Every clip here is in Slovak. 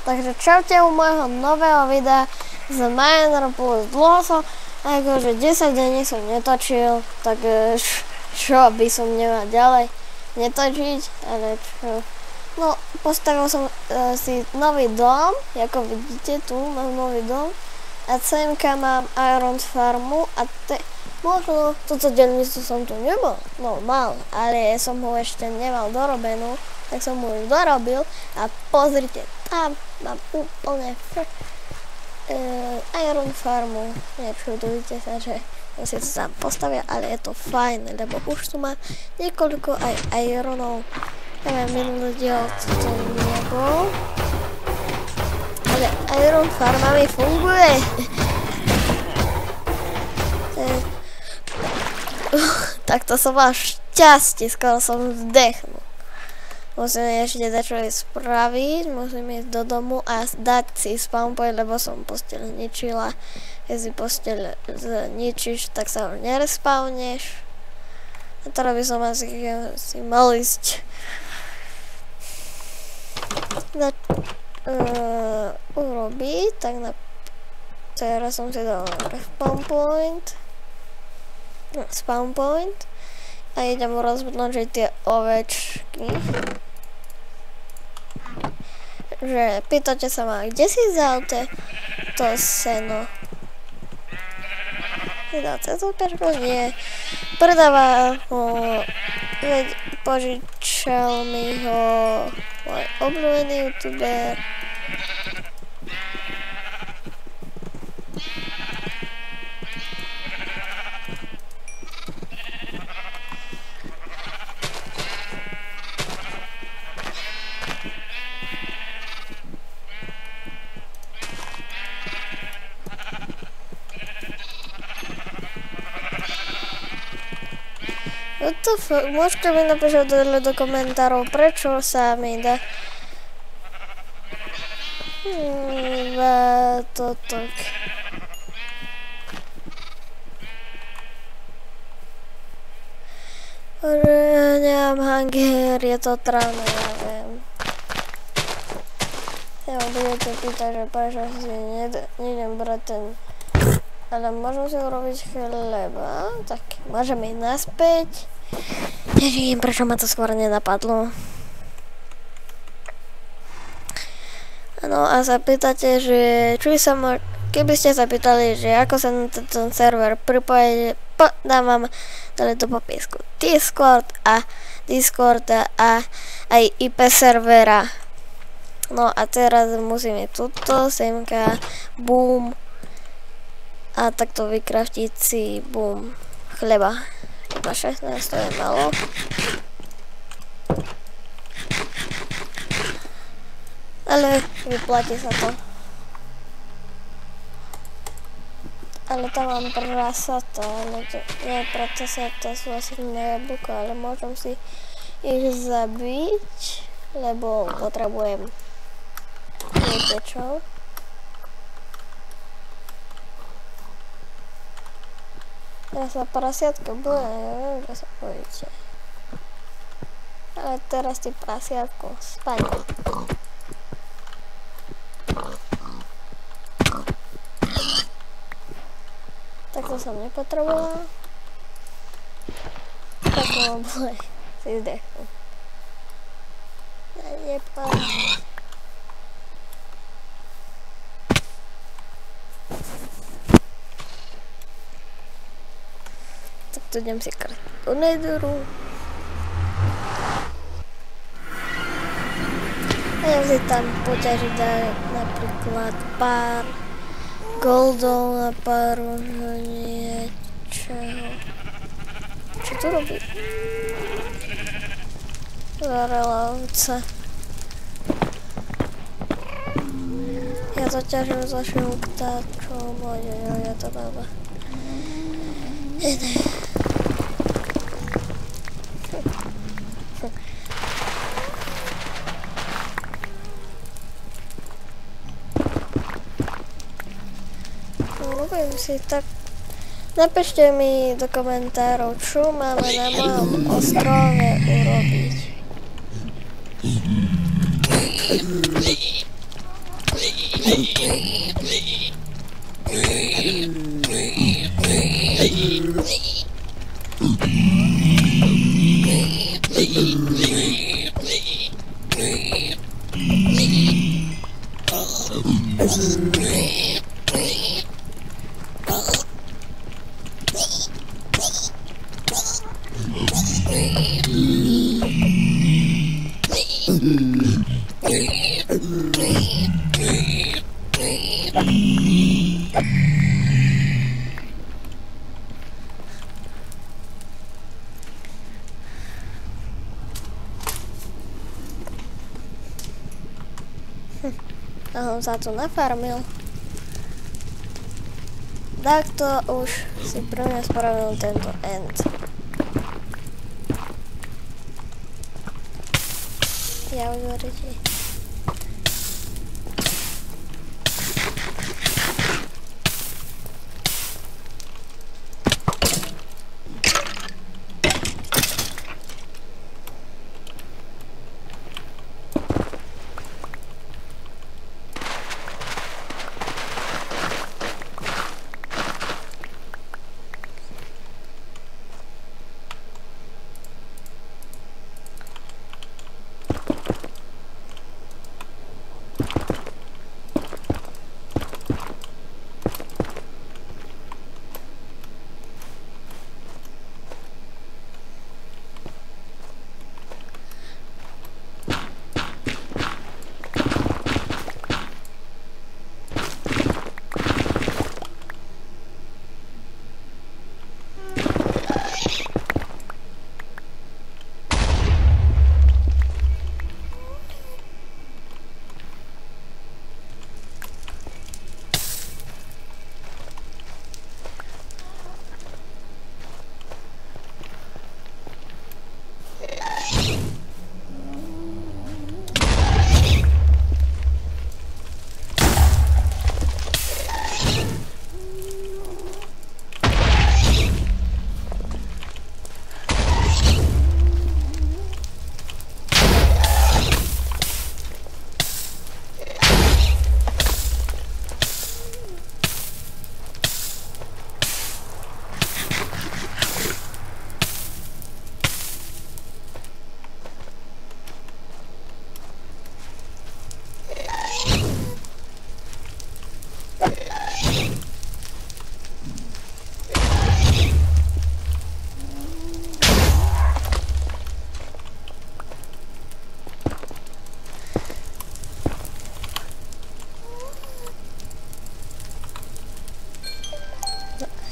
Takže čaute u môjho nového videa z Miner Plus. Dlho som, akože 10 dní som netočil, tak čo by som nemal ďalej netočiť, ale čo. No, postavil som si nový dom, ako vidíte, tu mám nový dom. A semka mám Iron Farmu a možno toto dielnicu som tu nebol, no mal, ale som ho ešte nemal dorobenú, tak som ho už dorobil a pozrite, tam mám úplne Iron Farmu, nečudujte sa, že si to tam postavia, ale je to fajn, lebo už tu má niekoľko aj Ironov, neviem, minulý diel to nebol, ale Iron Farma mi funguje. Takto som mal šťastie, skoro som vdechnul. Musím ešte dačo spraviť, musím ísť do domu a dať si spawn point, lebo som posteľ zničila. Keď si posteľ zničíš, tak sa už nerespawneš. A teraz by som asi mal ísť urobiť, tak teraz som si dal spawn point a idem rozmnožiť tie ovečky. Že pýtate sa ma, kde si vzal to seno? Vydáte to peško? Nie. Predáva ho, veď požičal mi ho môj obľúbený youtuber. Môžete mi napísať do komentárov, prečo sa mi dá to tak. Nemám hunger, je to tráno, ja viem. Ja budete pýtať, že prečo si nejdem brať ten, ale môžem si urobiť chleba, tak môžeme ísť naspäť. Neviem, prečo ma to skôr nenapadlo. No a sa pýtate, že keby ste sa pýtali, že ako sa na ten server pripojiť, dám vám dali do popisku Discord a aj IP servera. No a teraz musíme tuto, semka, boom a takto vykraftiť si boom chleba. Iba 16, to je malo. Ale vyplatí sa to. Ale tam mám prasata, ale to nie prasata, sú asi nejablko, ale môžem si ich zabiť, lebo potrebujem viete čo. Ja sa prasiatka boja, neviem, že sa bojíte. Ale teraz ty prasiatko, spaň. Tak to som nepotrebovala. Tak to mám boje, si zdechnu. Tu idem si krát do netheru. A ja si tam poťažiť napríklad pár goldov na pár niečoho. Čo tu robí? Zarela ovca. Ja to ťažím s vašim ptáčom. Ojojoj, ja to bába. Robím si tak. Napíšte mi do komentárov, čo máme na mojom ostrove urobiť. A som sa tu nafarmil. Takto už si pre mňa spravil tento end. Ja uverite.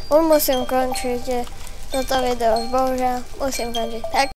Už musím končiť toto video, už bohužiaľ musím končiť. Tak